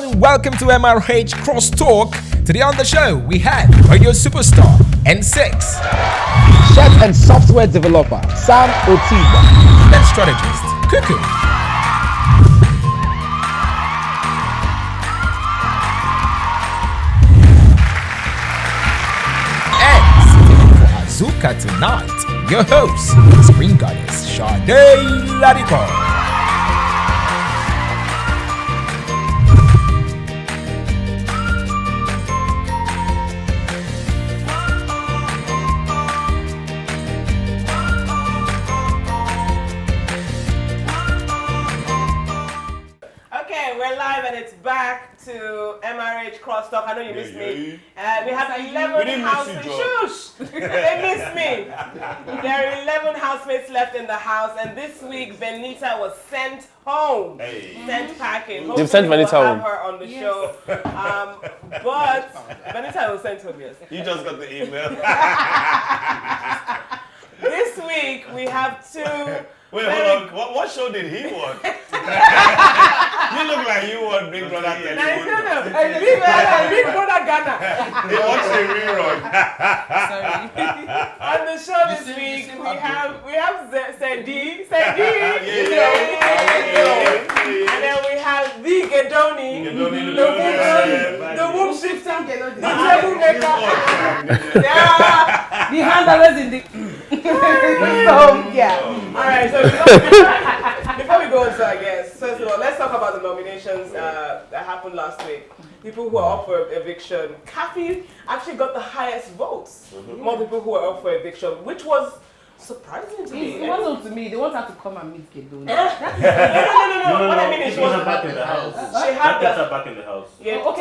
and welcome to MRH CrossTalk. Today on the show, we have radio superstar N6, chef and software developer Sam Otigba, and strategist Kuku. And sitting in for Azuka tonight, your host, Screen Goddess Shade Ladipo. To MRH CrossTalk. I know you missed me. We have 11 housemates. Shush! They missed me. There are 11 housemates left in the house, and this week Bbnaija was sent home. Sent packing. You've sent Bbnaija home. Have her on the show. But Bbnaija was sent home, yes. You just got the email. This week we have two. Wait, hold on. What show did he watch? You look like you watched Big Brother 31. No. Big Brother Ghana. He watched a rerun. Sorry. On the show this week, we have Sir Dee. And then we have the Gedoni. The womb shifter. The troublemaker. The handlers in the... So, yeah. Alright, so before we go on, so I guess, first of all, let's talk about the nominations that happened last week. People who are up for eviction. Khafi actually got the highest votes. More people who are up for eviction, which was surprising to me. It wasn't to me. They want her to come and meet Gedoni. No. What I mean is she wasn't back in the house. She had her back in the house. Yeah, for the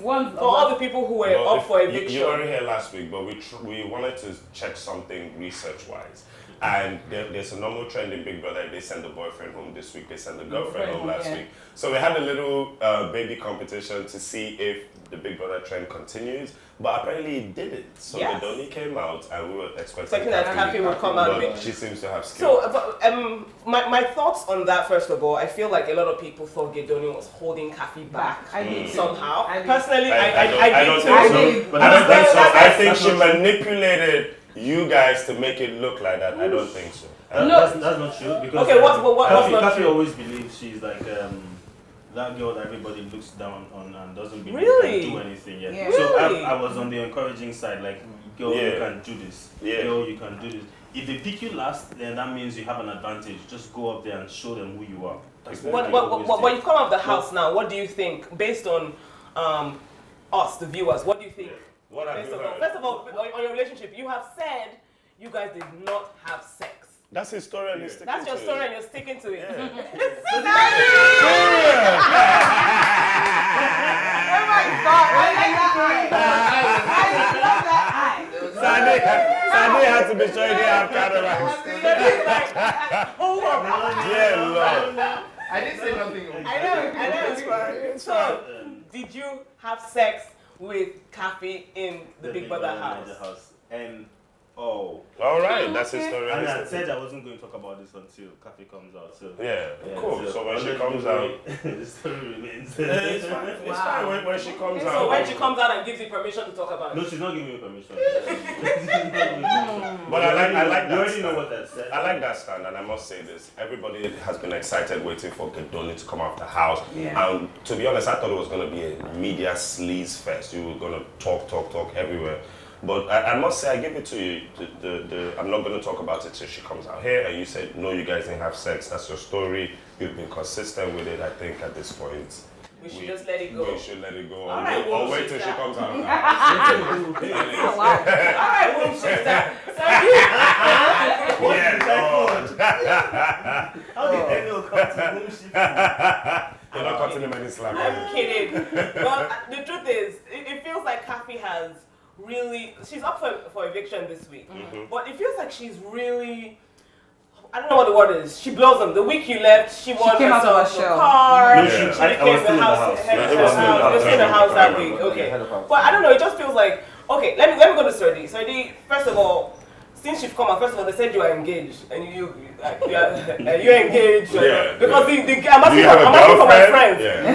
ones for all the people who were up for eviction. You weren't here last week, but we wanted to check something research-wise. And there's a normal trend in Big Brother. They send the boyfriend home this week. They send the girlfriend home last week. So we had a little baby competition to see if the Big Brother trend continues. But apparently it didn't. So Gedoni came out, and we were expecting that Khafi would come out. But she seems to have skill. So, my thoughts on that. First of all, I feel like a lot of people thought Gedoni was holding Khafi back somehow. Personally, I don't think so. I think she manipulated you guys to make it look like that. I don't think so. That's not true. Because Khafi always believes she's like that girl that everybody looks down on and doesn't believe can do anything yet. Yeah. So I was on the encouraging side, like, girl, you can do this. Girl, you can do this. If they pick you last, then that means you have an advantage. Just go up there and show them who you are. But you've come out of the house now. What do you think, based on us, the viewers? What do you think? First of all, on your relationship, you have said you guys did not have sex. That's his story and you're sticking to it. That's your story and you're sticking to it. Yeah. Oh my God! I like that eye. Sandy had to be sure he didn't have cataracts. Yeah, Lord. I didn't say nothing. I know. So, did you have sex with Khafi in the Big Brother house? And all right, that's his story. And I said I wasn't going to talk about this until Khafi comes out. So cool. So when she comes out, the story remains. It's fine. It's fine when she comes out. So when she comes out and gives you permission to talk about it? No, she's not giving me permission. But I like that. You already know what that said. I like that stand, and I must say this: everybody has been excited waiting for Gedoni to come out of the house. And to be honest, I thought it was going to be a media sleaze fest. You were going to talk everywhere. But I must say, I give it to you. I'm not going to talk about it till she comes out here. And you said, no, you guys didn't have sex. That's your story. You've been consistent with it. I think at this point, we should just let it go. We should let it go. All right, or wait till she comes out of the house. All right, womb shifter. How did Daniel come to womb shifter? You're not cutting him any slack. I'm kidding. But the truth is, it feels like Khafi has really, she's up for eviction this week, but it feels like she's really, I don't know what the word is. She blows them. The week you left, she won came out of herself her a shell. car. Yeah. She I was became still in the the house. house. Head Yeah, of I was still in the house. She was in the house that week. Okay. But I don't know. It just feels like, okay, let me go to Sir Dee. Sir Dee, first of all, since you've come out, first of all, they said you are engaged, and you're engaged. Yeah, because yeah. I'm asking for my friends. Yeah.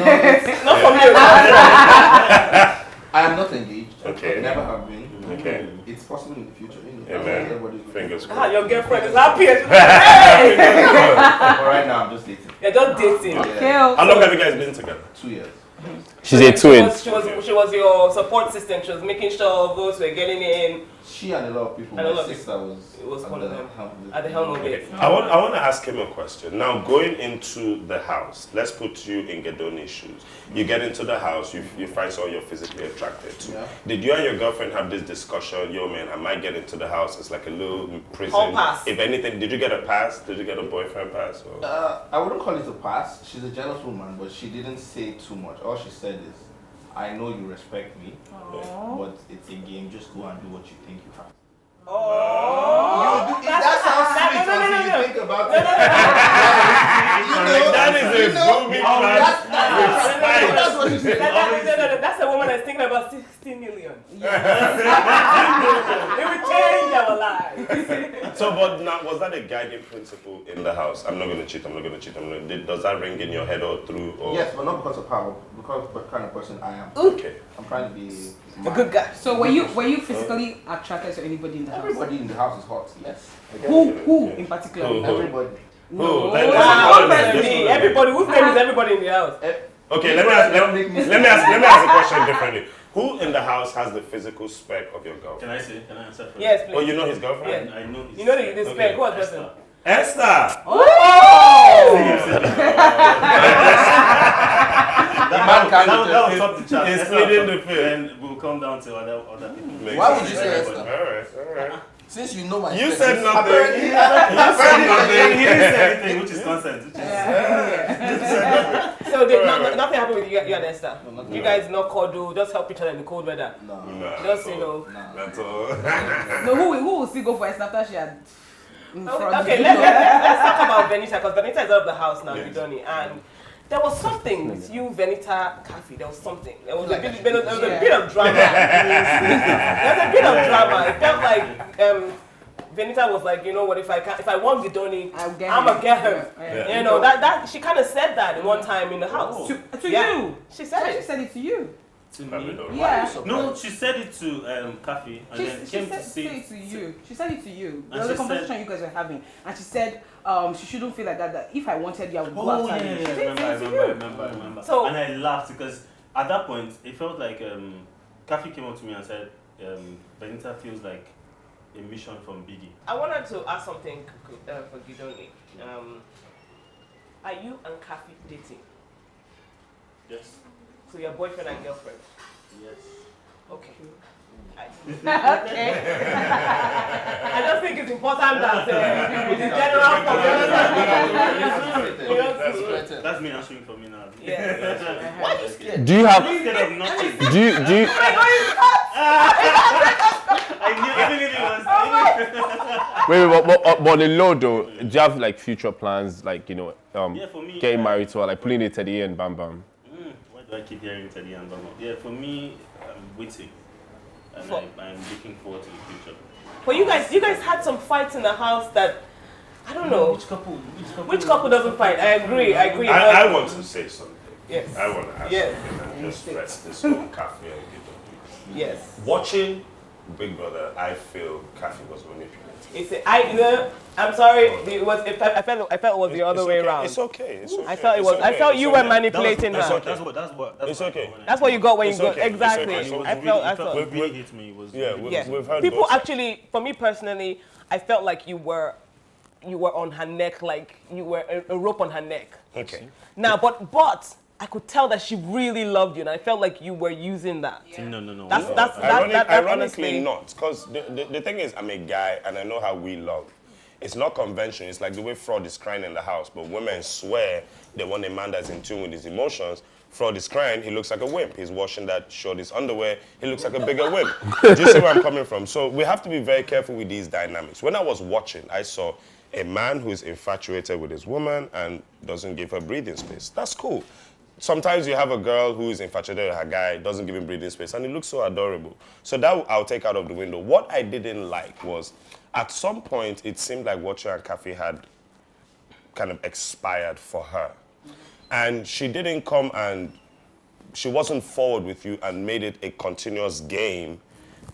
in the future. Amen. Fingers crossed. Your girlfriend is happy. Hey! But right now, I'm just dating. You're just dating. How long have you guys been together? 2 years. She's a twin. She was your support system. She was making sure votes were getting in. She and a lot of people. And a lot My of sister was one of them helm. at the helm of it. I want to ask him a question. Now, going into the house, let's put you in Gedoni's shoes. You get into the house, you find someone you're physically attracted to. Yeah. Did you and your girlfriend have this discussion? Yo, man, I might get into the house. It's like a little prison. Hall pass. If anything, did you get a pass? Did you get a boyfriend pass? Or? I wouldn't call it a pass. She's a jealous woman, but she didn't say too much. All she said is, I know you respect me, but it's a game. Just go and do what you think you have. That sounds sweet until you think about it. That is a booming That's what she said. That's a woman that's thinking about 60 million. It would change our lives. So, but now, was that a guiding principle in the house? I'm not going to cheat, I'm not going to cheat, does that ring in your head or through? Or? Yes, but not because of power, because of the kind of person I am. Okay. I'm trying to be A good guy. So were you physically attracted to anybody in the house? Everybody in the house is hot, yes. Who in particular? Who? Everybody. Who? Everybody. Whose name is everybody in the house? Okay, let me ask a question differently. Who in the house has the physical spec of your girlfriend? Can I answer first? Yes, please. Oh, you know his girlfriend? Yeah. I know his You know the spec. Who was Esther. person? Esther! Oh! That will top the chart. It's leading the field. And we'll come down to other people. Why would you say Esther? Alright. Since you know my You specs, said nothing. apparently- He didn't say anything, which is consent. So nothing happened with you and Esther? You guys not cuddle, just help each other in the cold weather? No. Just, you know. That's all. No, who will still go for Esther after she had? Okay, let's talk about Bbnaija, because Bbnaija is out of the house now, Gedoni, and there was something with you, Bbnaija, Khafi. There was something. There was a bit of drama. There was a bit of drama. It felt like Bbnaija was like, you know what? If I want Gedoni, I'm gonna get her. Yeah. You know that she kind of said that one time in the house. To you. She said She it. said it to you. To me? Yeah. No, she said it to Khafi, and then She came said to say it to you. She said it to you. And There was a she conversation you guys were having, and she said she shouldn't feel like that. That if I wanted you, I would go Oh after yeah, you. She I said it to you. remember. So- And I laughed because at that point it felt like Khafi came up to me and said Bbnaija feels like a mission from Biggie. I wanted to ask something for Gedoni. Are you and Khafi dating? Yes. So your boyfriend and girlfriend? Yes. Okay. Okay. I just think it's important that the general population. That's me answering for me now. Yeah. Why are you scared? Do you have? I'm scared of nothing. Do you? I knew even if it was. Wait, but the low though. Do you have like future plans, like Yeah, for me, getting married to her, like pulling a Teddy and Bam Bam? Why do I keep hearing Teddy and Bama? Yeah, for me, I'm waiting, and I'm looking forward to the future. But you guys had some fights in the house that I don't know. Which couple doesn't fight? I agree. I want to say something. Yes. I want to ask Yes. something and just rest this whole Khafi and Gedoni. Yes. Watching Big Brother, I feel Khafi was manipulated. I'm sorry. It was. I felt it was the other way around. It's okay. I felt it was. I felt you were manipulating her. That's what. It's okay. That's what you got when you It's got okay. exactly. It's okay. I felt. It really hit me. It was We've heard People both. actually, for me personally, I felt like you were on her neck, like you were a rope on her neck. Okay. Now, but I could tell that she really loved you, and I felt like you were using that. No. That's Ironically honestly not, because the thing is, I'm a guy and I know how we love. It's not conventional. It's like the way Fraud is crying in the house, but women swear they want a man that's in tune with his emotions. Fraud is crying, he looks like a wimp. He's washing that shorty's underwear, he looks like a bigger wimp. Do you see where I'm coming from? So we have to be very careful with these dynamics. When I was watching, I saw a man who's infatuated with his woman and doesn't give her breathing space. That's cool. Sometimes you have a girl who is infatuated with her guy, doesn't give him breathing space, and he looks so adorable. So that I'll take out of the window. What I didn't like was, at some point, it seemed like what you and Khafi had kind of expired for her. And she didn't come and she wasn't forward with you and made it a continuous game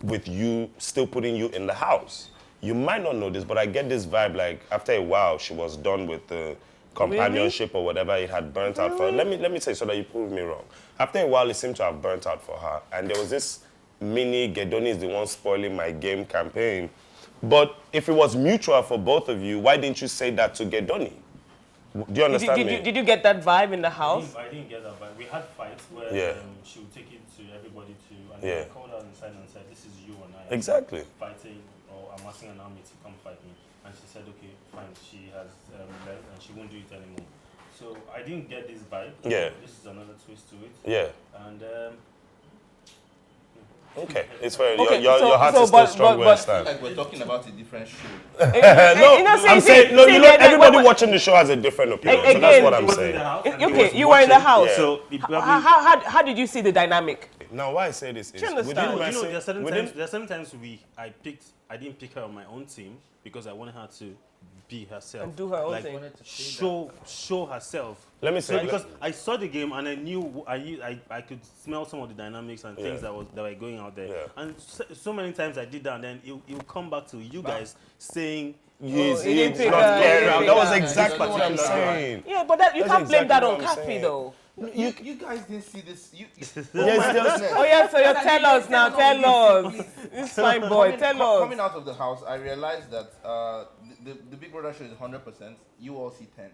with you still putting you in the house. You might not know this, but I get this vibe like after a while she was done with the companionship or whatever it had burnt out for her. Let me say so that you prove me wrong. After a while it seemed to have burnt out for her, and there was this mini Gedoni is the one spoiling my game campaign. But if it was mutual for both of you, why didn't you say that to Gedoni? Do you understand me? Did you get that vibe in the house? I didn't get that vibe. We had fights where she would take it to everybody and I called her inside and said, this is you and I. Exactly. Fighting, or I'm asking an army to come fight me. And she said, okay, fine. She has left and she won't do it anymore. So I didn't get this vibe. Yeah. This is another twist to it. Yeah. And okay, it's fair. Okay, Your heart is still strong where it stands. Like we're talking about a different show. I'm saying, everybody watching the show has a different opinion, so that's what I'm saying. Okay, you were in the house. So how did you see the dynamic? Now, why I say this is, Do you understand? There are certain times I didn't pick her on my own team because I wanted her to be herself and do her own thing. Show herself. Let me say, because I saw the game and I knew I could smell some of the dynamics and things that were going out there. Yeah. And so many times I did that, and then it will come back to you guys saying. That was exactly what I'm saying. Yeah, but you can't blame that on Khafi though. You guys didn't see this. So tell us now. Tell us. This fine boy. Tell us. Coming out of the house, I realized that the Big Brother show is 100%. You all see 10.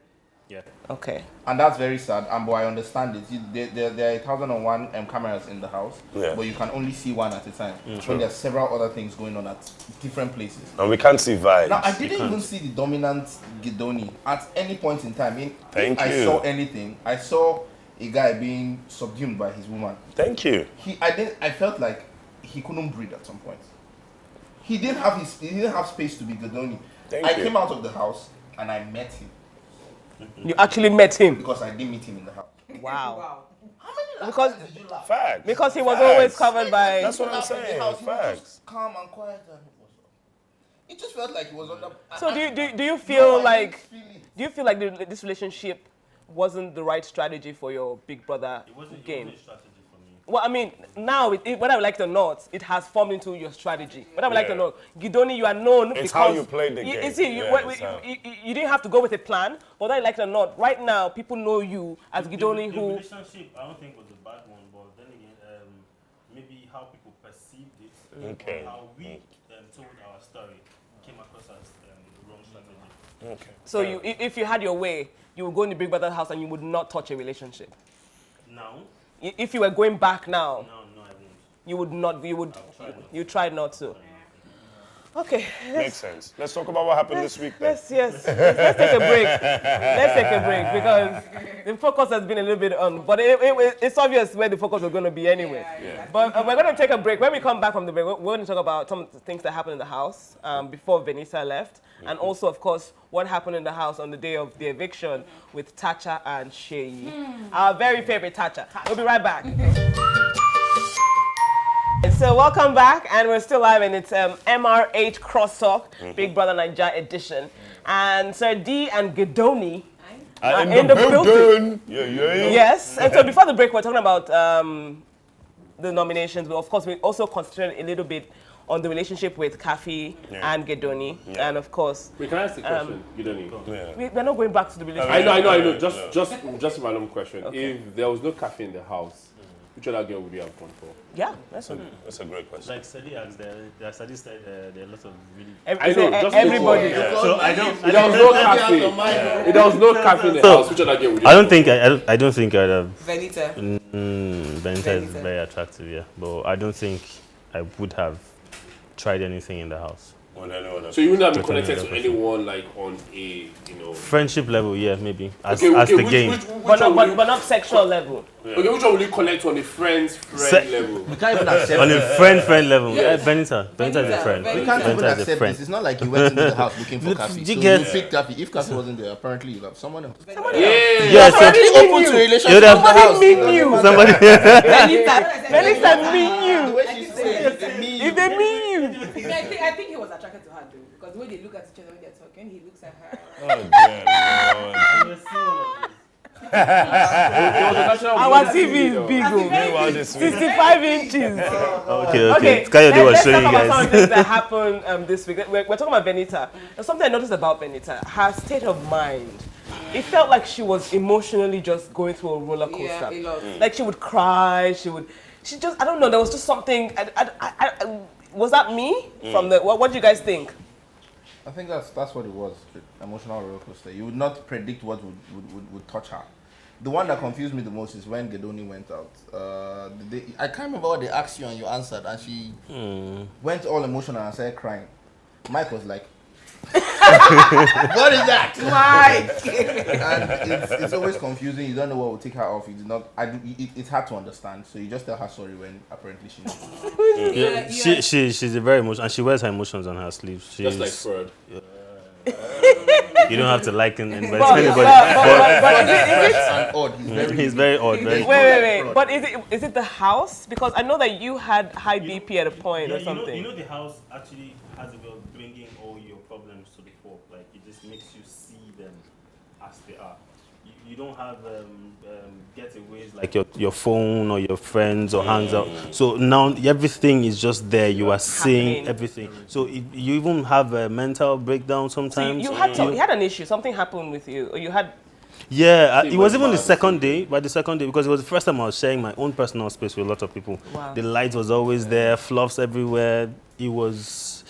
Yeah. Okay. And that's very sad. But I understand it. There are 1,001 cameras in the house, but you can only see one at a time. So there are several other things going on at different places. And we can't see vibes. Now, I didn't even see the dominant Gedoni at any point in time. If I saw anything, I saw a guy being subdued by his woman. Thank you. I felt like he couldn't breathe at some point. He didn't have space to be Gedoni. I came out of the house and I met him. You actually met him? Because I didn't meet him in the house. Wow. How many laughs did you laugh? Facts. Because he was always covered by. That's what I'm saying. Facts. Calm and quiet. It just felt like he was under. So do you feel like this relationship wasn't the right strategy for your Big Brother game? It wasn't a strategy for me. Well, I mean, now, whether I like it or not, it has formed into your strategy. Whether I like it or not, Gedoni, you are known because... It's how you play the game. You see, you didn't have to go with a plan, whether I like it or not. Right now, people know you as Gedoni the who... The relationship, I don't think was a bad one, but then again, maybe how people perceived it, or how we told our story came across as the wrong strategy. Okay. So if you had your way, you would go in the Big Brother house and you would not touch a relationship? Now? If you were going back now, no, I won't. You would not. You tried not to. Okay. Makes sense. Let's talk about what happened this week then. Yes. Let's take a break. Let's take a break because the focus has been a little bit on, but it's obvious where the focus was going to be anyway. Yeah. But we're going to take a break. When we come back from the break, we're going to talk about some of the things that happened in the house before Bbnaija left, and also, of course, what happened in the house on the day of the eviction with Tacha and Shade. Our very favorite Tacha. We'll be right back. So welcome back, and we're still live, and it's MR8 CrossTalk, Big Brother Naija edition, and Sir Dee and Gedoni in the building. Yeah. Yes, and so before the break, we're talking about the nominations, but of course we also concentrated a little bit on the relationship with Khafi and Gedoni, and of course. Wait, can I ask a question, Gedoni? We're not going back to the relationship. I know. Just a random question. Okay. If there was no Khafi in the house, which other girl would you have gone for? Yeah, that's a great question. Like Sadi asked, there are a lot of really... everybody. Yeah. So I don't... If there was no Khafi, if there was no Khafi in the house, which other girl would you have gone for? I don't think I'd have... Bbnaija. Bbnaija is very attractive, yeah. But I don't think I would have tried anything in the house. So you wouldn't have been connected to anyone like on a, friendship level, yeah, maybe. As the game. But not sexual level. Yeah. Okay, which one will you connect on a friend level? We can't even accept on a friend level. Yes. Bbnaija is a friend. We can't even accept this. It's not like you went into the house looking for Khafi. So you picked Khafi. If Khafi wasn't there, apparently you have someone else. Yeah. Somebody open to a relationship. Somebody meet you. Somebody. Bbnaija meet you. If they meet you. I think he was attracted to her though, because the way they look at each other when they're talking, he looks at her. Oh, dear Lord. Our TV is big, Meanwhile, this week. 65 inches. Okay. Kayode was showing you Let's talk about some of guys. the things that happened this week. We're talking about Bbnaija. There's something I noticed about Bbnaija. Her state of mind. It felt like she was emotionally just going through a roller coaster. Yeah, a lot. Like she would cry. She just, I don't know. There was just something. Was that me? From the what do you guys think? I think that's what it was. Emotional roller coaster. You would not predict what would touch her. The one that confused me the most is when Gedoni went out. I can't remember what they asked you and you answered, and she went all emotional and started crying. Mike was like, "What is that?" Mike. And it's always confusing. You don't know what will take her off. You do not. It's hard to understand. So you just tell her sorry when apparently she knows. Yeah, she's a very emotional, and she wears her emotions on her sleeve. Just like Fred. You don't have to liken anybody. But is it? He's very odd. He's very odd, right? Wait. But is it the house? Because I know that you had high BP at a point or something. You know the house actually has a way of bringing all your problems to the fore. Like it just makes you see them as they are. You don't have getaways like your phone or your friends or hangs out. So now everything is just there. You are seeing everything. So you even have a mental breakdown sometimes. So you had an issue. Something happened with you, or you had. Yeah, it was even the second day. By the second day, because it was the first time I was sharing my own personal space with a lot of people. Wow. The light was always there, fluffs everywhere. It was.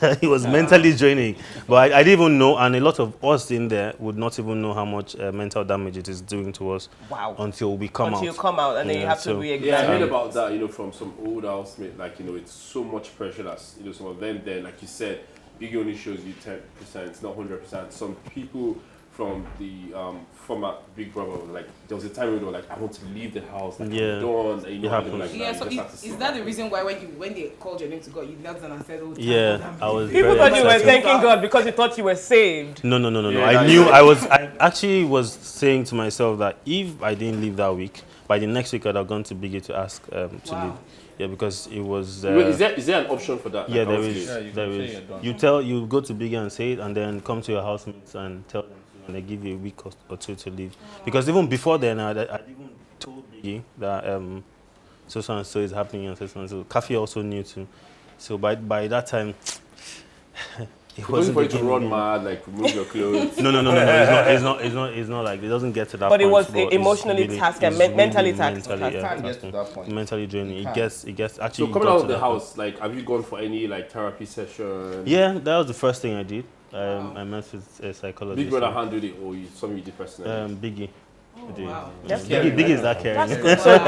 It was mentally draining, but I didn't even know, and a lot of us in there would not even know how much mental damage it is doing to us. Wow. Until we come out. Until you come out, and then you have to re-examine. Yeah, I heard about that, from some old housemate, like, it's so much pressure that, some of them there, like you said, Biggie only shows you 10%, it's not 100%. Some people from the former Big Brother, like, there was a time when they were like, I want to leave the house, like, Yeah. I'm done, and like, Yeah, so is that the reason why when they called your name to God, you knelt down and said, "Oh, Yeah, I was. People very thought you were excited. thanking God because you thought you were saved. No. Yeah, I knew I actually was saying to myself that if I didn't leave that week, by the next week I'd have gone to Biggie to ask to leave. Yeah, because it was. Wait, is there an option for that? Yeah, like, there obviously? is. Yeah, you There can is. say you're done. You go to Biggie and say it, and then come to your housemates and tell them, and they give you a week or two to leave. Because even before then, I even told Biggie that so and so is happening and so and so. Khafi also knew too. So by that time. It wasn't for you to run mad, like remove your clothes. No. It's not like it doesn't get to that But point. it was it's emotionally really- taxing, it's mentally really taxing. mentally, Can't get to that point. mentally draining. You It can't. gets actually. So coming got out to of the that house, like, have you gone for any like therapy session? point. Yeah, that was the first thing I did. I met with a psychologist. Big Brother handled it, or something you did personally? Biggie. wow. Biggie is that caring. So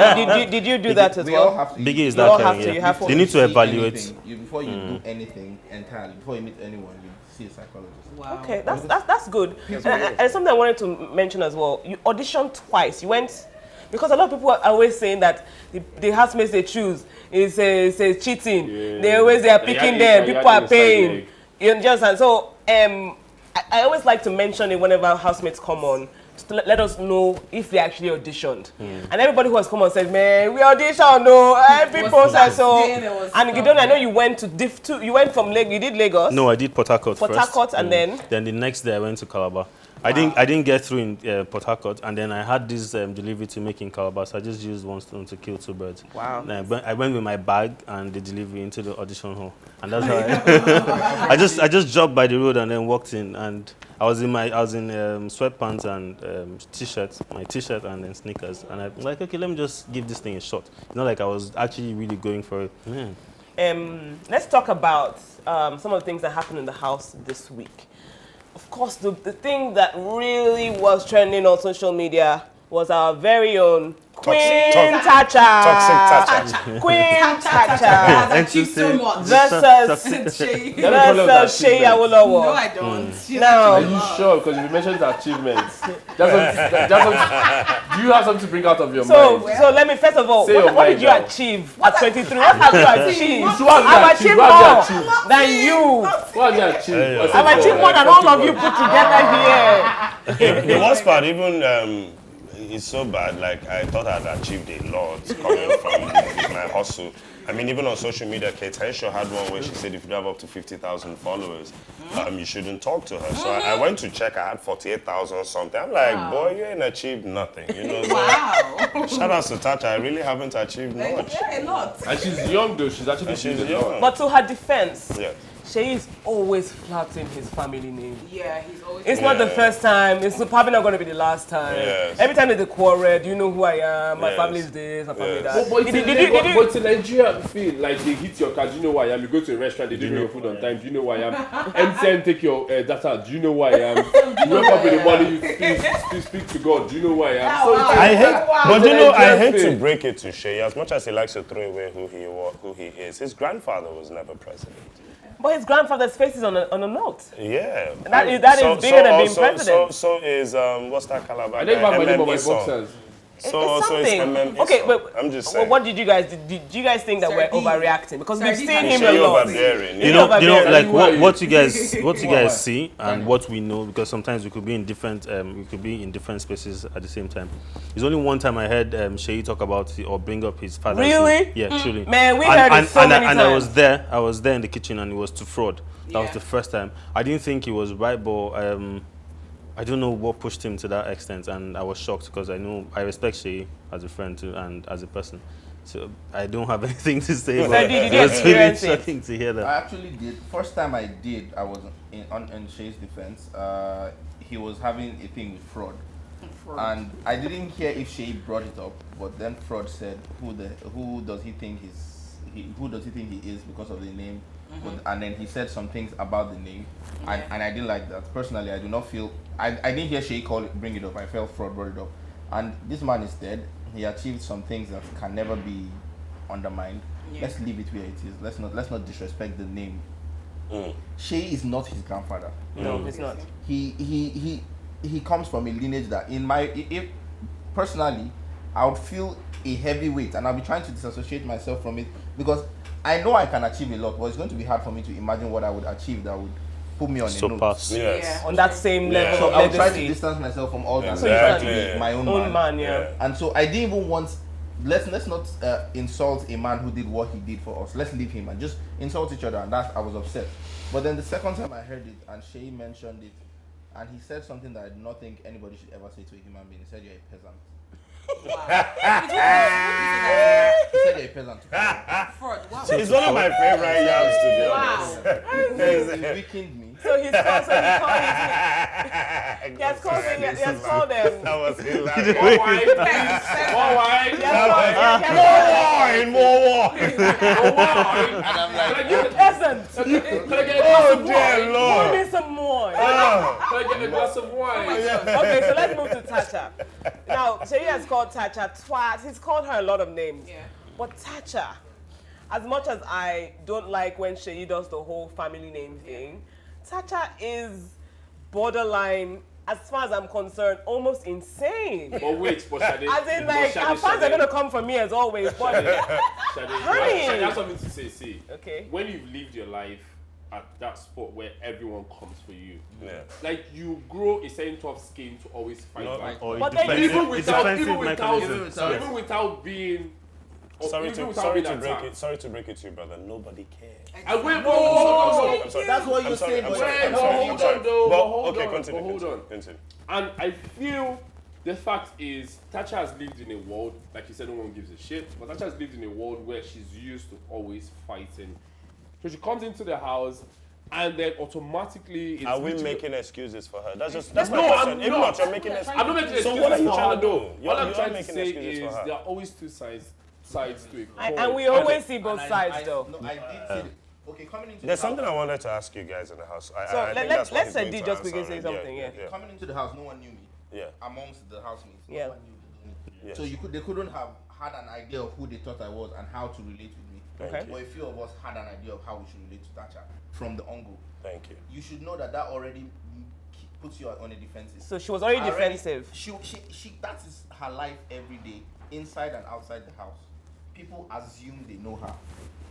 did you do that as We all well? have to. Biggie is You all that have caring. to, you Yeah. have to. They need to see evaluate. anything, before you do anything entirely, before you meet anyone, you see a psychologist. Wow. Okay, that's good. And something I wanted to mention as well. You auditioned twice. You went because a lot of people are always saying that the housemates they choose is cheating. Yeah. They are picking them. People are paying. You understand? So I always like to mention it whenever housemates come on. To let us know if they actually auditioned. And everybody who has come on said, man, we auditioned, no, every process. So, and Gedoni, I know you went to you went from Lagos, you did Lagos? No, I did Port Harcourt first. Port Harcourt and then? Then the next day I went to Calabar. I didn't get through in Port Harcourt, and then I had this delivery to make in Calabar, so I just used one stone to kill two birds. Wow. And I went with my bag and the delivery into the audition hall, and that's how I just dropped by the road and then walked in, and I was in sweatpants and my t-shirt and then sneakers, and I'm like, okay, let me just give this thing a shot. It's not like I was actually really going for it. Man. Let's talk about some of the things that happened in the house this week. Of course, the thing that really was trending on social media was our very own Queen Tacha. Toxic Queen Tacha. Achieved so much. Versus Shade Ladipo. No, I don't. Now, Are you sure? Because you mentioned the achievements. Do you have something to bring out of your mind? so let me first of all, Say your what did mind you now. achieve at 23? What have you achieved? What I've have you achieved achieved? more than you. What have you achieved? I've achieved more than all of you put together here. The worst part, even it's so bad. Like, I thought I'd achieved a lot coming from my hustle. I mean, even on social media, Kate Henshaw had one where she said if you have up to 50,000 followers, you shouldn't talk to her. So I went to check, I had 48,000 something. I'm like, boy, you ain't achieved nothing, you know? So shout out to Tacha, I really haven't achieved much. Yeah, a lot. And she's young though, she's actually young. But to her defense, Yeah. Shay is always flouting his family name. Yeah, he's always. It's not the first time. It's probably not going to be the last time. Yes. Every time there's a quarrel, do you know who I am? My Yes. family is this, my family Yes. that. But it's a Nigerian thing. Like they hit your car, do you know who I am? You go to a restaurant, they deliver your food on time. Do you know who I am? MTN take your data. Do you know who I am? You wake up in the morning, you speak to God. Do you know who I am? So I hate, but you know, I hate to break it to Shay. As much as he likes to throw away who he is, his grandfather was never president. But his grandfather's face is on a note. Yeah. That is bigger than being president. So is what's that Calabar? I don't have my name on my MMA song. boxers. It's So it's something. MMA Okay, song. but I'm just saying. what did you guys think that Sir we're Dee. overreacting? Because we've Sir Dee seen had him Shay a lot. overbearing. You know, like Who are you? what you guys see and what we know, because sometimes we could be in different spaces at the same time. There's only one time I heard Shay talk about or bring up his father's Really? name. Yeah, truly. Man, we heard it so many and times. I was there in the kitchen, and it was to fraud. That was the first time. I didn't think he was right, but I don't know what pushed him to that extent, and I was shocked because I respect Shay as a friend too and as a person. So I don't have anything to say. Sir But Dee, did it you was really experience it? shocking to hear that. I actually did. First time I did, I was in Shay's defense. He was having a thing with fraud. And I didn't hear if Shay brought it up, but then Fraud said, "Who does he think he is because of the name?" And then he said some things about the name, and I didn't like that. Personally, I do not feel. I didn't hear Shay bring it up. I felt Fraud brought it up, and this man is dead. He achieved some things that can never be undermined. Yeah. Let's leave it where it is. Let's not disrespect the name. Shay is not his grandfather. No, it's not. He comes from a lineage that if personally I would feel a heavy weight, and I'll be trying to disassociate myself from it because I know I can achieve a lot, but it's going to be hard for me to imagine what I would achieve that would put me on a note. Pass. Yes. Yeah. On that same level So of I would try to legacy. distance myself from all that. Exactly. So I try to be my own Own man. man, yeah. And so I didn't even want. Let's not insult a man who did what he did for us. Let's leave him and just insult each other, and I was upset. But then the second time I heard it, and Shay mentioned it, and he said something that I do not think anybody should ever say to a human being. He said, "You're a peasant." He said, "You're a peasant." Fraud. Wow. It's one of my favorite yams, to be honest. He weakened me. So he has called them. That was hilarious. More wine. And I'm like, You peasant. can I get a glass of wine? Give Lord. me some more. Can I get a glass of wine? Okay, so let's move to Tacha. Now, Shay has called Tacha twice. He's called her a lot of names. Yeah. But Tacha, as much as I don't like when Shay does the whole family name thing, Tacha is borderline, as far as I'm concerned, almost insane. But wait, but Shade. As in, like, our fans are going to come for me as always. But Shade, Honey. I have something to say. See, okay. when you've lived your life at that spot where everyone comes for you, Yeah. like you grow a certain tough skin to always fight back. Or But then defensive- Even without mechanism. even without being. Sorry even to without being break attacked. it. Sorry to break it to you, brother. Nobody cares. I wait, whoa. I'm sorry. That's what you're I'm sorry, saying. I'm but- sorry, Wait, I'm but sorry, hold I'm sorry. on, though. But, But hold okay, on, continue, but hold on. continue. And I feel the fact is, Tacha has lived in a world, like you said, no one gives a shit. But Tacha has lived in a world where she's used to always fighting. So she comes into the house, and then automatically. It's Are we literally- making excuses for her? That's No, my question. I'm If not. not, you're making excuses. I'm not making excuses So what are you for trying her, to do? though. You're All I'm trying to making say excuses is for her. there are always two sides to it. And we always see both sides, though. No, I did see. Okay, coming into There's the house, something I wanted to ask you guys in the house. So I think that's what let's he's say going D to just answer, quickly say right? something, yeah. coming into the house, no one knew me. Yeah. Amongst the housemates, Yeah. no one knew me. Yes. So they couldn't have had an idea of who they thought I was and how to relate with me. Okay. But a few of us had an idea of how we should relate to Tacha from the ongo. Thank you. You should know that already puts you on a defensive. So she was already defensive. She that is her life every day, inside and outside the house. People assume they know her.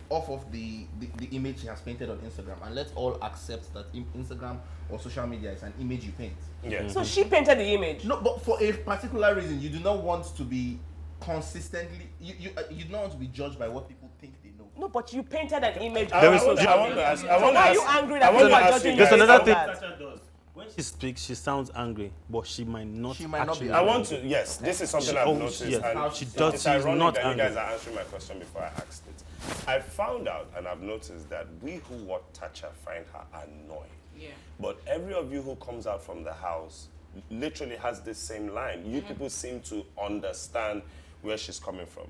off of the image she has painted on Instagram, and let's all accept that Instagram or social media is an image you paint. Yeah. So she painted the image. No, but for a particular reason, you do not want to be consistently. You do not want to be judged by what people think they know. No, but you painted an image. I want to ask. Why are you angry that I want people to are ask judging you you? There's another on thing. that? Tacha does. When she speaks, she sounds angry, but she might not. She might not actually be I want to. Yes, this is something I've noticed. yes, And she does. It's She's ironic not that angry. you guys are answering my question before I asked it. I found out and I've noticed that we who watch Tacha find her annoying. Yeah. But every of you who comes out from the house literally has this same line. You people seem to understand where she's coming from.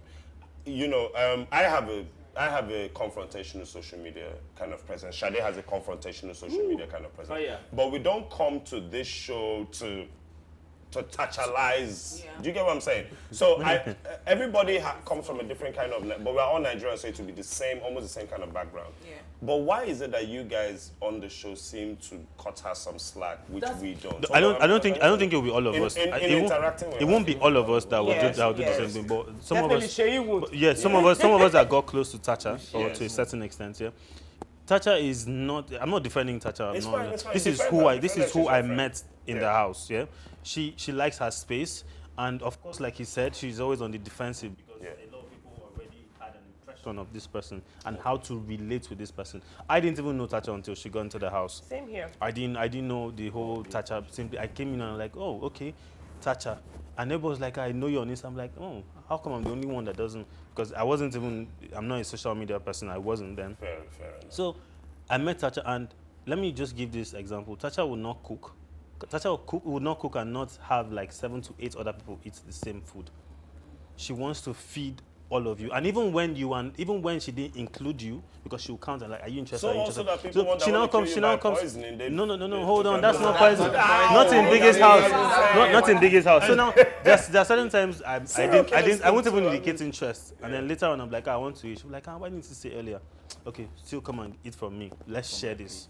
You know, I have a confrontational social media kind of presence. Shade has a confrontational social media kind of presence. Oh, yeah. But we don't come to this show to Tacha-lize. Yeah. Do you get what I'm saying? So everybody comes from a different kind of, but we're all Nigerians, so it will be the same, almost the same kind of background. Yeah. But why is it that you guys on the show seem to cut her some slack, which we don't? I don't think it will be all of us. In It won't- interacting with It won't be all of us that will Yes, do the yes. same thing. But some of Definitely, us. Shay would. But yeah, some of us that got close to Tacha, or Yes. to a certain extent, yeah. Tacha is not. I'm not defending Tacha. It's fine, it's fine. This is Defend who her, I. This defend is her, who she's I your friend. met in Yeah. the house. Yeah, she likes her space, and of course, like he said, she's always on the defensive because Yeah. a lot of people already had an impression of this person and how to relate with this person. I didn't even know Tacha until she got into the house. Same here. I didn't know the whole Tacha. Simply, I came in and I'm like, oh, okay, Tacha. And everybody was like, I know you're on this. I'm like, oh, how come I'm the only one that doesn't? Because I'm not a social media person. I wasn't then. Fair enough. So I met Tacha, and let me just give this example. Tacha would not cook. Tacha would not cook and not have like 7 to 8 other people eat the same food. She wants to feed all of you, and even when she didn't include you, because she will count and like, are you interested? So Are you also interested? that people want she that now want to comes. kill She you now by comes. poisoning, they- No. they- Hold on. they- That's they- not poison. Not in biggest house. Not in biggest house. So now there are certain times I won't even indicate interest, and then later on I'm like, I want to eat. She's like, why didn't you say earlier? Okay, still come and eat from me. Let's share this.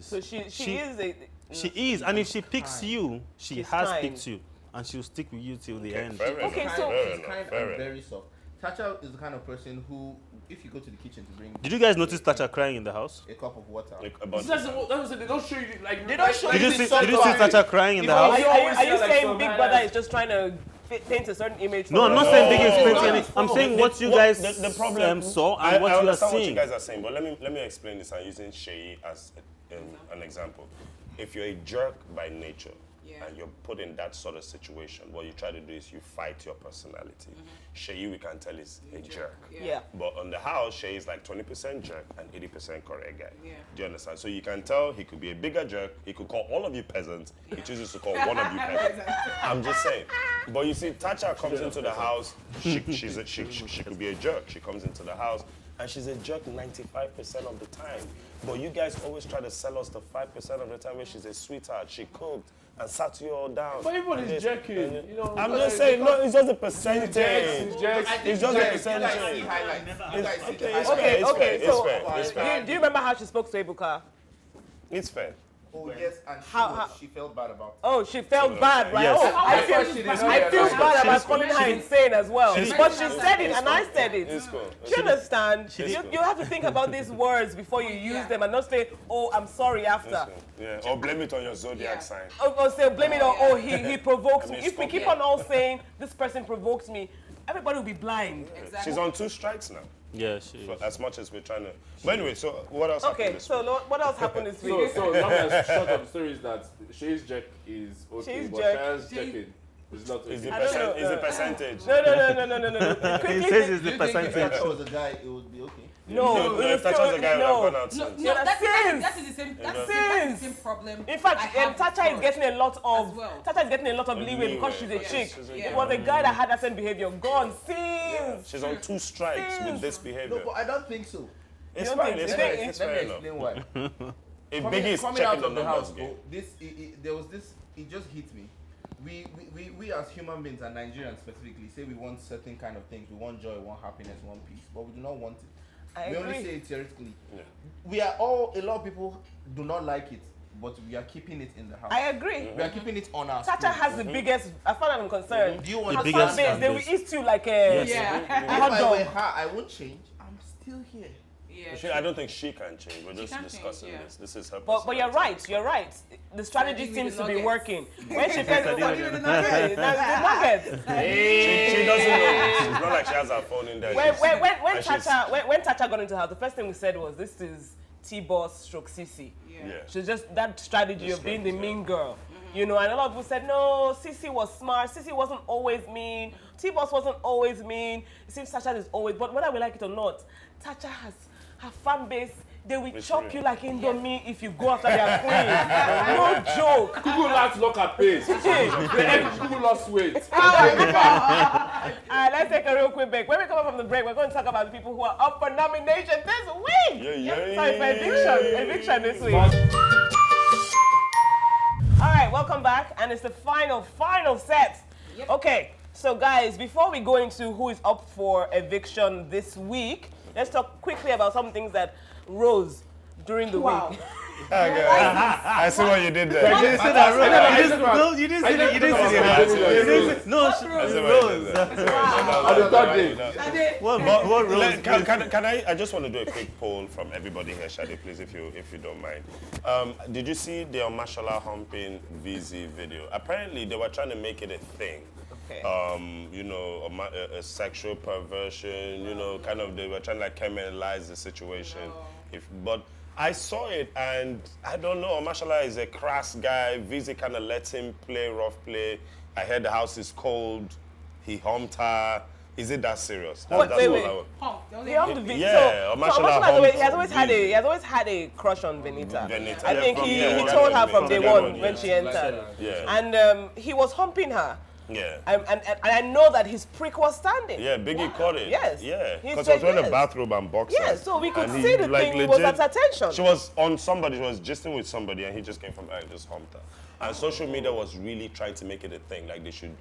So she is a. She is, and if she picks you, she She's has kind. picked you, and she'll stick with you till the end. Fair enough. Okay, Kind- so- she's kind fair and enough. very soft. Tacha is the kind of person who, if you go to the kitchen to bring Did you guys notice Tacha crying in the house? a cup of water, About That's what they don't show you. Like They don't show Did you you see the Tacha crying in the Are house? you, always are you see, like, saying some Big highlights. Brother is just trying to paint a certain image? No, for I'm not us? saying Big is No, painting no, any. I'm no. saying what you What- guys the problem saw I and what you are understand what you seeing. guys are saying, but let me explain this. I'm using Shay as an example. If you're a jerk by nature, Yeah. and you're put in that sort of situation, what you try to do is you fight your personality. Shay, we can tell, is a jerk. Yeah. But on the house, Shay is like 20% jerk and 80% correct guy. Yeah. Do you understand? So you can tell he could be a bigger jerk. He could call all of you peasants. He chooses to call one of you peasants. I'm just saying. But you see, Tacha comes into the house. She could be a jerk. She comes into the house. And she's a jerk 95% of the time. But you guys always try to sell us the 5% of the time where she's a sweetheart. She cooked and sat you all down. But everybody's And this- jerking, and- you know, I'm like, just saying, no, it's just a percentage. It's jerks. It's just a percentage. Okay, so It's fair. do you remember how she spoke to Ebuka? It's fair. Oh yes, and she felt bad about it. Oh, she felt bad, right? Yes. Oh, I feel bad about She's calling cool. her insane as well. She's But cool. she said it, and I said it. It's cool. Do you understand? It's You cool. have to think about these words before you use them and not say, oh, I'm sorry after. Yeah, or blame it on your zodiac sign. Or say, blame it on, oh, he provokes me. If we keep Yeah. on all saying, this person provokes me, everybody will be blind. Exactly. She's on 2 strikes now. Yeah, she For is. as much as we're trying to. But anyway, so what else Okay, happened this week? so what else happened this week? So long and short of the story is that Shay's jerk is okay, Shay's but jerk. Shaya's jerking is not okay. Is the I don't know. is the percentage? No. He says it's the Do you think if percentage. Tacha was a guy, it would be okay? No, if that was a guy, would have gone out No, since. no, that's that is the same. That's the Sins. same problem. In fact, I have Tacha is with getting a lot of as well. Tacha is getting a lot of leeway because she's a Leeway. chick. She's a It girl. was a guy that had that same behavior. Gone, sins. She's on 2 strikes with this behavior. No, but I don't think so. It's You don't fine. think- It's you fair. think- It's Let me fair enough. explain why. If coming, Biggie is coming out checking the of the numbers, house, game. there was this. It just hit me. We as human beings and Nigerians specifically say we want certain kind of things. We want joy, we want happiness, we want peace, but we do not want it. I We only agree. say it theoretically. Yeah. We are all. A lot of people do not like it, but we are keeping it in the house. I agree. We are keeping it on our. Tacha screen. has the biggest, as far as I'm concerned, Do you want The her to biggest fan base, they will fan base. eat you like a Yes. Yeah. a If hot I were dog. her, I won't change. I'm still here. Yeah. I don't think she can change. We're just can't discussing change, yeah. this. This is her. But you're personality. right. The strategy Starting with seems the to be nuggets. working. When she first Starting with the nuggets. She doesn't know. It's not like she has her phone in there. When Chacha got into the house, the first thing we said was, this is T-Boss stroke Sissy. Yeah. She's just that strategy of being the mean girl. You know, and a lot of people said, no, Sissy was smart. Sissy wasn't always mean. T-Boss wasn't always mean. It seems Chacha is always, but whether we like it or not, Chacha has her fan base. They will chop you like Indomie if you go after their queen. No joke. Kuku lost her pace. Kuku lost weight. Let's take a real quick break. When we come up from the break, we're going to talk about the people who are up for nomination this week. Sorry, for eviction this week. All right, welcome back, and it's the final set. Yep. Okay, so guys, before we go into who is up for eviction this week, let's talk quickly about some things that rose during the week. Okay. I see what you did there. You didn't see that. No, you didn't see it. You didn't see it. No, What rose? Can I just want to do a quick poll from everybody here, Shade, please, if you don't mind. Did you see the Omashola'S humping VZ video? Apparently, they were trying to make it a thing. Okay. You know, a sexual perversion, you know, kind of, they were trying to like criminalize the situation. But I saw it, and I don't know, Omashola'S is a crass guy. VZ kind of lets him play rough play. I heard the house is cold. He humped her. Is it that serious? Wait. He humped the video. Yeah, so Omashola'S he has always had a crush on Bbnaija. Bbnaija. I think he told her from day one when she entered. Yeah. And he was humping her. Yeah. And I know that his prick was standing. Yeah, Biggie caught it. Yes. Yeah. He Because said I was wearing yes. a bathrobe and boxers. Yes, so we could And see the like, thing was legit, at attention. She was on somebody, she was gisting with somebody, and he just came from behind and just humped her. And social media was really trying to make it a thing. Like they should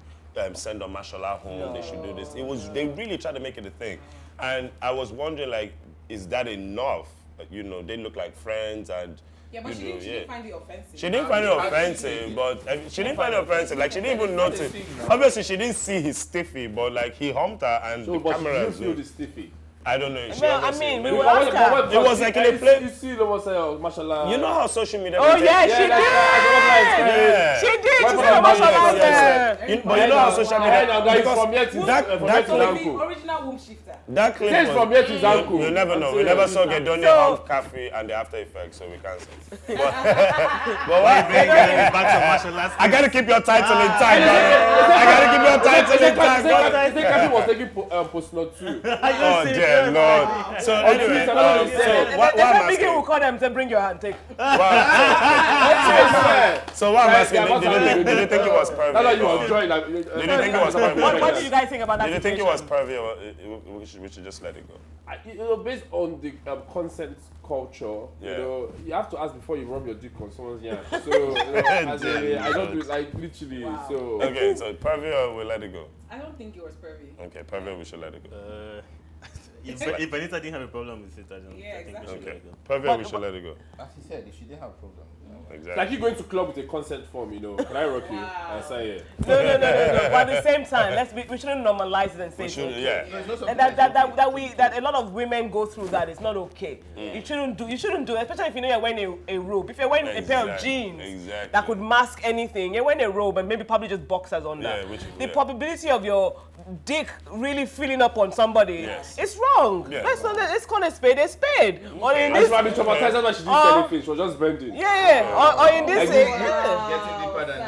send Omashola'S home, they should do this. They really tried to make it a thing. And I was wondering, like, is that enough? You know, they look like friends and Yeah, but she didn't find it offensive. She didn't find it offensive, but she didn't find it offensive. Like, she didn't even notice. Obviously, she didn't see his stiffy, but like, he humped her and the camera. So, the stiffy. I don't know. Well, I mean, we will ask her. It was like in a play. You see, Mashallah. You know how social media. Oh yeah, she did. Yeah. She did. She said Omashola'S. But you know how social media. That The original womb shifter. That clip was from here to Zanku. You never know. We never saw Gedoni and Khafi and the after effects, so we can't say. But why? I gotta keep your title intact, man. I gotta keep your title intact. Khafi was taking post note too. Oh dear Lord. So anyway, what I'm asking? Biggie will call them and say, bring your hand, take. So what I'm asking, did you think it was pervy? That's you were enjoying. Did you think it was pervy? What do you guys think about that? Did you think it was pervy, or we should just let it go? You know, based on the consent culture, Yeah. you know, you have to ask before you rub your dick on someone's yard. So, you know, I don't do it like literally. Wow. So Okay, so pervy, or we let it go? I don't think it was pervy. Okay, pervy, we should let it go. If Bbnaija didn't have a problem with it, I think we exactly. should let Okay, it go. pervy, we should let it go. As he said, if she didn't have a problem, you know. Exactly. like you going to club with a consent form, you know. Can I rock you? I say yeah. No. But at the same time, we shouldn't normalize it and say We it's should, okay. yeah. And that a lot of women go through that. It's not okay. You shouldn't do it, especially if you know you're wearing a robe. If you're wearing a pair of jeans that could mask anything, you're wearing a robe and maybe probably just boxers on that. The probability of your dick really filling up on somebody, it's wrong. Yeah. Let's call a spade a spade. Or in That's this, why I've been traumatized. That's why she didn't say anything. She was just bending. or in this, Getting deeper than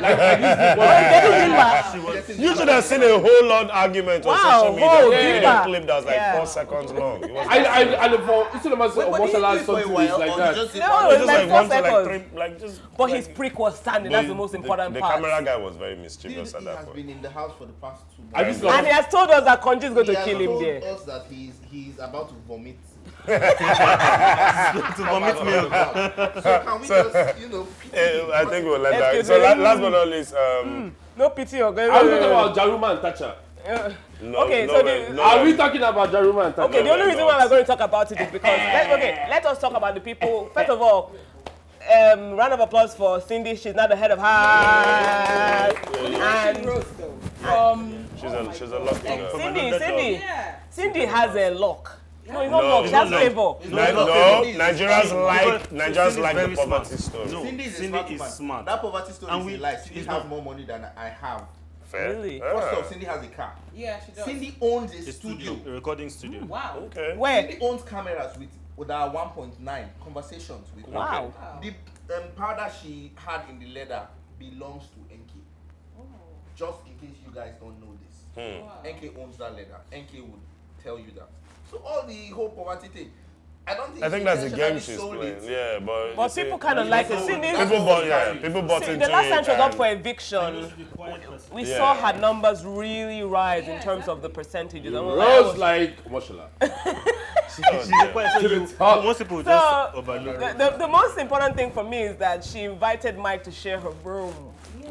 You should have seen a whole long argument on social media. whole Video deeper. clip that was like 4 seconds long. It was And for instead of Omashola'S something is like that. No, just it's like 4 1 to seconds. 3, like just. But his prick was standing. That's the most important the part. camera guy was very he mischievous at has that point. been in the house for the past 2 I months. just And he has told us that Konji is going to He has kill him told there. us that he's about to vomit. To vomit me up. So can we just, you know, I think we'll let that. Excuse So me. last but not least, No pity or going. Are we talking about Jaruma and Tacha? Okay, so Are we talking about Jaruma and Tacha? Okay, the only reason why we're going to talk about it is because let us talk about the people. First of all, round of applause for Cindy. She's now the head of her. And Roast though. she's a lucky girl. Cindy has a lock. No, it's not luck. She has flavor. Nigerians like the poverty story. No, Cindy is smart. That poverty story is a lie. Cindy has more money than I have. Fair. Really? First off, Cindy has a car. Yeah, she does. Cindy owns a studio. A recording studio. Wow. Okay. Where? Cindy owns cameras with our 1.9 conversations with her. Wow. The powder she had in the leather belongs to NK. Just in case you guys don't know this. NK owns that leather. NK would tell you that. So all the whole poverty thing, I think that's the game she's she's playing. Yeah, but people kind of like it. people bought into the last time it she was up and- for eviction, we saw her numbers really rise in terms of the percentages. And Rose like Omashola'S. Most people just overlook. The most important thing for me is that she invited Mike to share her room.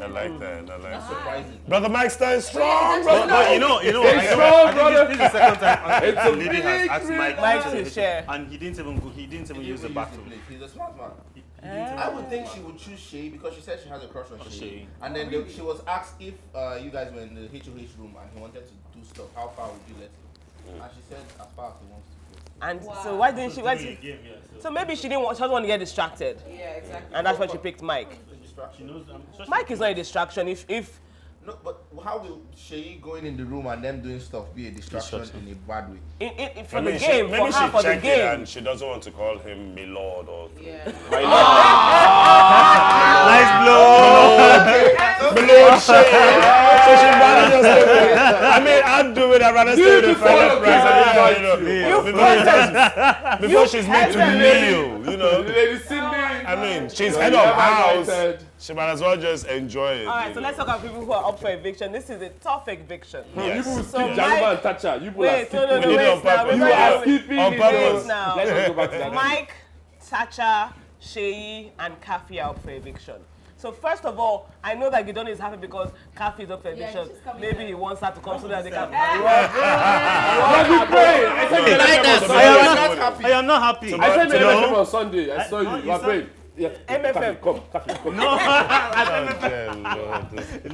I like that. surprising. Brother Mike stands strong. But you know, I think this is the second time a lady has asked Mike to share. and he didn't even use the bathroom. He's a smart man. I would think she would choose Shay because she said she has a crush on Shay. And then she was asked if you guys were in the HOH room and he wanted to do stuff, how far would you let him? And she said as far as he wants to go. And so why didn't she? So maybe she doesn't want to get distracted. Yeah, exactly. And that's why she picked Mike. She knows. Mike is not a distraction. If No, but how will Shay going in the room and them doing stuff be a distraction in a bad way? for the game, Maybe for her, she for the checked it game. and she doesn't want to call him Milord or Nice blow. Milord Shay. So she'd rather just stay with it. I mean, I'd do it. I'd rather stay with the fellow president. Before she's made to kneel, Lady Cindy. I mean, she's head of house. She might as well just enjoy it. All right, so let's talk about people who are up for eviction. This is a tough eviction. You people So skip Jaruma and Thatcher. You people are Wait, skipping. no, We did it wait on now. purpose. You are skipping On it. purpose. Now. Let's just go back to that. Mike, Thatcher, Shay, and Khafi are up for eviction. So first of all, I know that Gedoni is happy because Khafi is up for eviction. Maybe he wants her to come so that they can. I am not happy. I said MFM on Sunday. I saw you. My babe. Yeah. MFM. Come.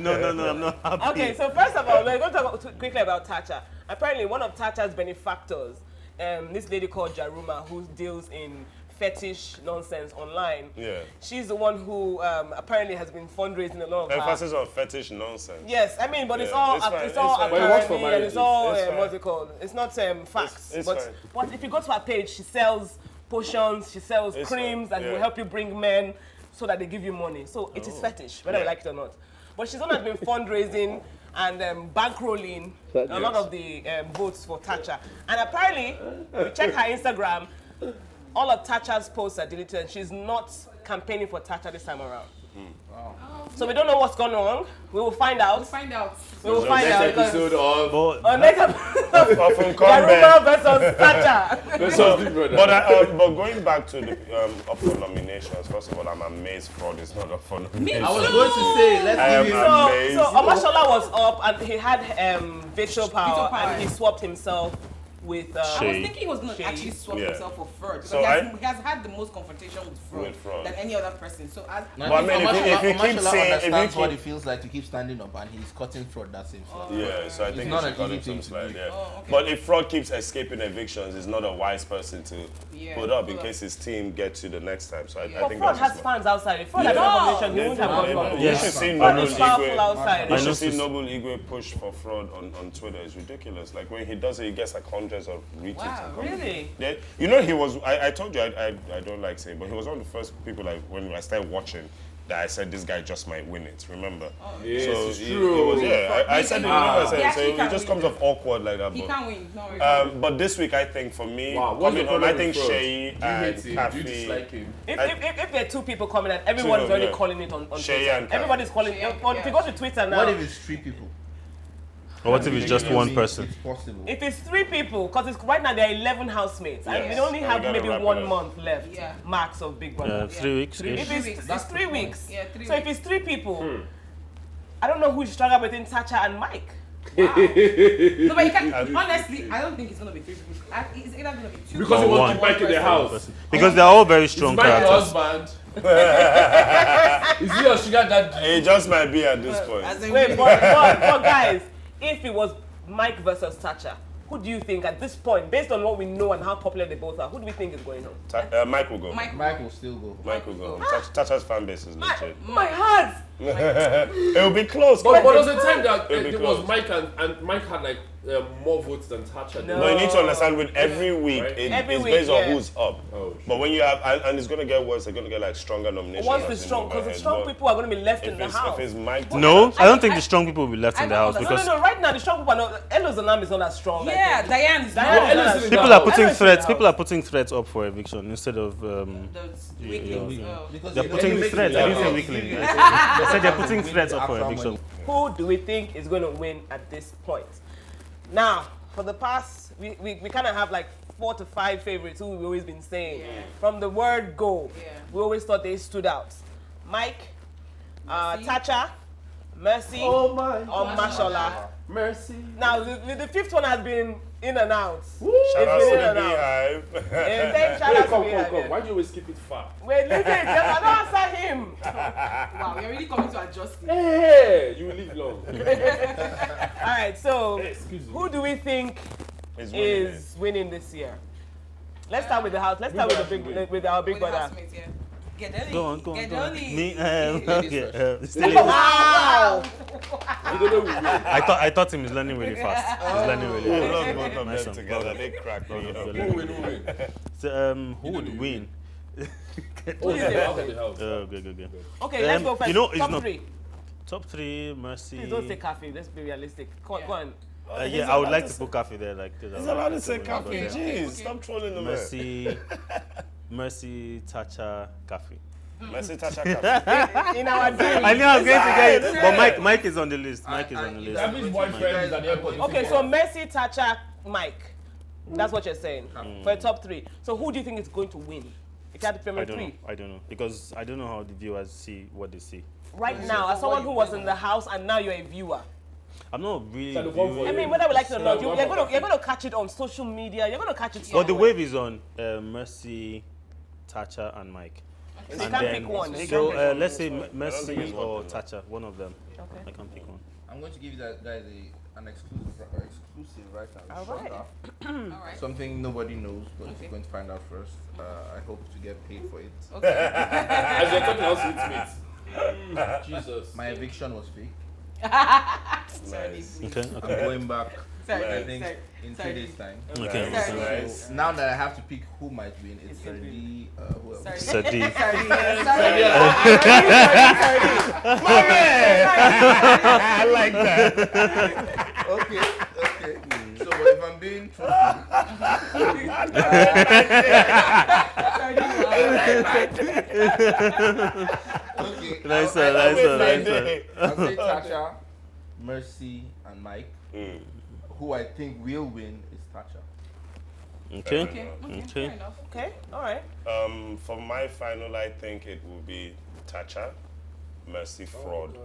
No, I'm not happy. Okay, so first of all, we're going to talk quickly about Thatcher. Apparently, one of Thatcher's benefactors, this lady called Jaruma, who deals in fetish nonsense online. Yeah. She's the one who apparently has been fundraising a lot of Emphasis on fetish nonsense. Yes, I mean, but it's Yeah, all it's fine, it's all it's fine. But it works for apparently, and it's marriages. all It's fine. what's it called? It's not facts. It's but fine. if you go to her page, she sells potions, she sells It's creams fine, that will yeah. help you bring men so that they give you money. So it is fetish, whether you like it or not. But she's the one that's been fundraising and bankrolling a lot of the votes for Thatcher. And apparently, if you check her Instagram, all of Thatcher's posts are deleted and she's not campaigning for Thatcher this time around. Wow. So we don't know what's gone wrong. We will find out. We will find Next out. episode of Next episode Often Jaruma versus Thatcher. Versus Big Brother. But going back to the up for nominations, first of all, I'm amazed fraud is not up for nominations. I was going to say, let's give him. amazed. So Omashola'S was up and he had veto power and he swapped himself with I was thinking he was going to Shay. actually swap himself for fraud because So he has had the most confrontation with fraud fraud. than any other person. So I But I mean, if he keeps saying, understands what it feels like to keep standing up and he's cutting fraud that same slide. yeah, so I think not he an should cut easy him some thing to slide, do. yeah. Oh, okay. But if fraud keeps escaping evictions, he's not a wise person to put up in case his team gets to the next time. So I But think fraud that's has fans outside. If fraud had information, he wouldn't have gone for it. You should see Fraud Noble is powerful Igwe. outside. You should see Noble Igwe push for fraud on Twitter. It's ridiculous. Like when he does it, he gets like hundreds of retweets. Wow, and comments. Really? Yeah, you know he was. I told you I don't like saying, but he was one of the first people like when I started watching that I said this guy just might win it. Remember? Yes, so it's he true. was, yeah, I said it. Remember I said He it. So actually it can just win. comes off awkward like that. he But, can't win. No worries. but this week I think for me, Wow, what's the coming on, problem I think with fraud? Shay Do you and hate him? Do you Khafi. dislike him? If there are two people coming and everyone is Two, already yeah. calling it on Shay Twitter. and Khafi. Everybody's calling it. If you go to Twitter now, What if it's 3 people? Or what if it's just one person? It's possible. if it's 3 people, because right now there are 11 housemates, and we Yes. only And have we gotta maybe wrap it 1 up. month left, Yeah. max of Big Brother. 3 weeks. If it's 3 weeks, Yeah, 3 so if it's 3 people, I don't know who is stronger between Thatcher and Mike. No, but you can. Honestly, I don't think it's gonna be 3 people. It's either gonna be 2. Because he Or wants to one. keep Mike in the house. Because they're all very strong Is Mike your characters. husband? Is he your sugar daddy? It just might be at this point. Wait, but guys, if it was Mike versus Thatcher, who do you think at this point, based on what we know and how popular they both are, who do we think is going home? Mike will go. Mike will still go. Mike will go. Tacha's fan base is legit. My heart! It will be close. But there was a time that It'll be it was close. Mike and Mike had like more votes than Tacha. No. No, you need to understand with every week, Right. it's based on who's up. Oh, But when you have, and it's going to get worse, they're going to get like stronger nominations. Once the as they strong, move because the ahead. strong But people are going to be left in if the it's, house. if it's Mike, No, I don't think the strong people will be left in the house No, because right now the strong people are not. Elo Zanam is not as strong. Yeah, Diane is Diane not. is not as Ellison strong. people are putting Elo is in threats. the People are house. putting threats up for eviction instead of. Those weaklings. yeah. Oh. Because They're you putting make threats. it I didn't say legal. weakling. You- I said they're putting you threats win up for the eviction. money. Who do we think is going to win at this point? Now, for the past, we kind of have like 4 to 5 favorites who we've always been saying. Yeah. From the word go, Yeah. we always thought they stood out. Mike, Mercy. Tacha, Mercy, oh my Omashola'S. mercy. Now, the fifth one has been in and out. shout out It's to been in the and out. Beehive. And then shout Wait, out to come. Beehive. Why do you always keep it far? Wait, listen, just don't answer him. Wow, you're really coming to adjust it. Hey, you will live long. All right, so Excuse me. who do we think Is winning it. is winning this year? Let's start with the house. Let's start with our big With the brother. housemate, yeah. Gedoni. Go on. Gedoni. Me, Ladies okay. first. Wow! You don't know who will. I thought him is learning really fast. He's learning really I fast. love both of Nice them one. together. They crack me up. Who will win? So, who would win? Oh, yeah, out of the house. Good. Okay, let's go first. You know, it's Top not- 3. Top 3, Mercy. Please don't say Khafi. Let's be realistic. Go on, Yeah. go on. Yeah, I would like to put Khafi there. Like, He's allowed to say coffee. Okay. Jeez, stop trolling the man. Mercy, Tacha, Khafi. Mercy, Tacha, Khafi. In our dream. I knew I was going to get it, but Mike is on the list. Mike is on the list. That means boyfriend is at the airport. Okay, so Mercy, Tacha, Mike. That's what you're saying for a top 3. So who do you think is going to win? If you had to pick I number don't 3. know. I don't know because I don't know how the viewers see what they see. Right now, as someone who was in the house and now you're a viewer. I'm not really. So the one for viewing- I mean, whether we like it or not, So, you're going to catch it on social media. You're going to catch it. But the somewhere. wave is on Mercy, Tacha, and Mike. So you And can't then- pick one. You So can't pick one. let's say think Mercy it's one or of them. Tacha, one of them. Okay. I can pick one. I'm going to give you guys an exclusive right now. All right. All right. Something nobody knows, but Okay. you're going to find out first. I hope to get paid for it. Okay. As you're talking housemates. Jesus. My eviction was fake. Nice. Okay. I'm going back. Sorry, I think sorry, in sorry. 3 days time. Okay. Sorry. Nice. So now that I have to pick who might win, it's Sir Dee. Who else? Sorry. Sir Dee. I like that. Okay. So, but if I'm being truthful, okay. Nice one. Nice one. Nice one. I'll say Tasha, Mercy, and Mike. Mm. Who I think will win is Tasha. Okay. Okay, Okay. fair enough. Okay, all right. For my final, I think it will be Tacha, Mercy, Fraud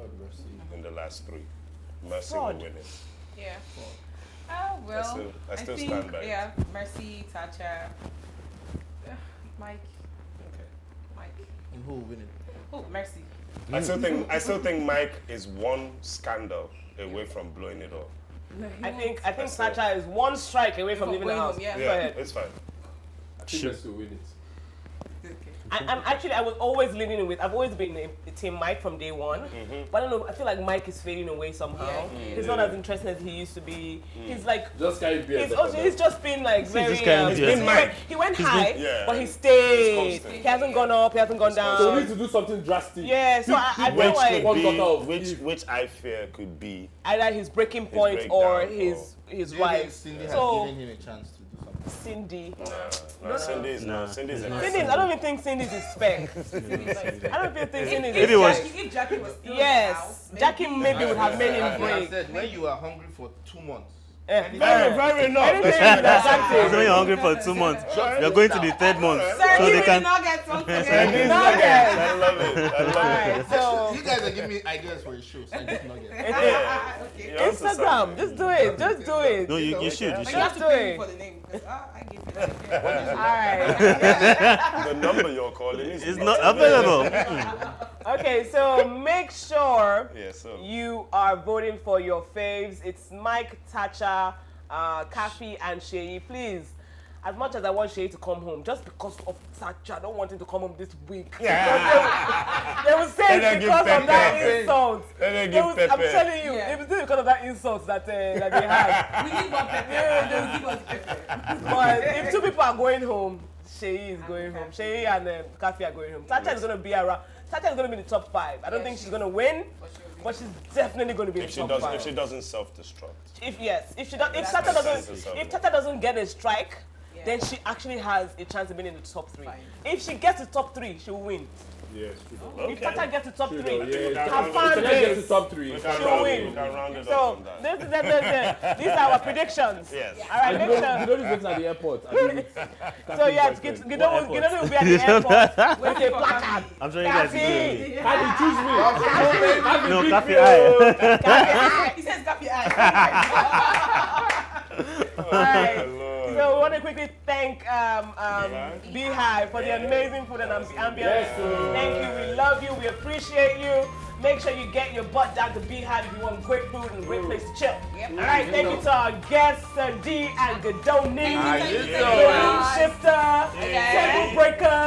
in the last 3. Mercy Fraud. will win it. Yeah. Oh, well, I still think, stand by it. yeah, Mercy, Tacha, Mike. Mike. And who will win it? Oh, Mercy. I still think Mike is one scandal away from blowing it off. I think Sacha is one strike away from leaving the going house. home, yeah. Go Yeah, ahead. it's fine. I think Mercy will win it. Okay. I was always leaning with, I've always been a team Mike from day one. But I don't know, I feel like Mike is fading away somehow. He's not as interesting as he used to be. He's like, Just carry beer. he's just been like very, just carrying he's beer. been Mike. He went high, yeah. but he stayed. He's constant. He hasn't gone up, he hasn't gone So we need down. to do something drastic. Yeah, so I feel Which like One could daughter of be, Eve. which I fear could be. either his breaking point breakdown or or- his Do you think wife. Cindy has So, given him a chance to do something? Cindy. No, Cindy's No. not. Cindy's No. not. Cindy's, I don't even think Cindy's is spec. I don't even think Cindy's If is it was- spec. If Jackie was still in the Yes, house, Jackie maybe would have made him Like I break. said, when you are hungry for 2 months, Very enough. Anything with that So when you're hungry for 2 months, you're going to the 3rd month, so they can. Nuggets once again. Nuggets. I love it. I love Alright, so you guys are giving me ideas for a show, so I just not get it. Okay. You're onto Instagram, something. just do it, just do it. No, you should. But you You have should. to pay me for the name because I gave you that. Alright. The number you're calling is It's not available. Okay, so make sure Yeah, so. you are voting for your faves. It's Mike, Tacha, Khafi and Shay, please. As much as I want Shay to come home, just because of Sacha, I don't want him to come home this week. Yeah. They will say it's because of that insult. I'm telling you, it was because of that insult that they had. We need more pepper. Yeah, they will give us pepper. But if two people are going home, Shay is going home. Shay and Khafi are going home. Sacha is going to be around. Sacha is going to be in the top 5. I don't think she's going to win, but she's definitely going to be in the top 5. If she doesn't self-destruct. If Sacha doesn't get a strike, then she actually has a chance of being in the top 3. If she gets to top 3, she will win. Yes, If Sacha gets to top 3, her If fan gets base, to top 3, she'll win. So these are our predictions. Yes. All right, predictions. Gedoni is waiting at the airport. So yes, Gedoni will be at the airport with a placard. I'm sure you guys do. Khafi, choose me. No, Khafi, He says Khafi eye. All right. So we want to quickly thank Bhive for the amazing food and ambience. Thank you. We love you. We appreciate you. Make sure you get your butt down to Bhive if you want great food and a great place to chill. All right. Thank you to our guests, Sir Dee and Gedoni. Shifter, table breaker.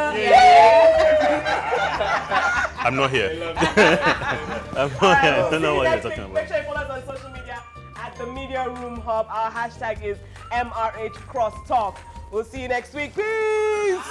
I'm not here. I'm not here. I don't know what you're talking about. Make sure you follow us on social media at the Media Room Hub. Our hashtag is MRH CrossTalk. We'll see you next week. Peace.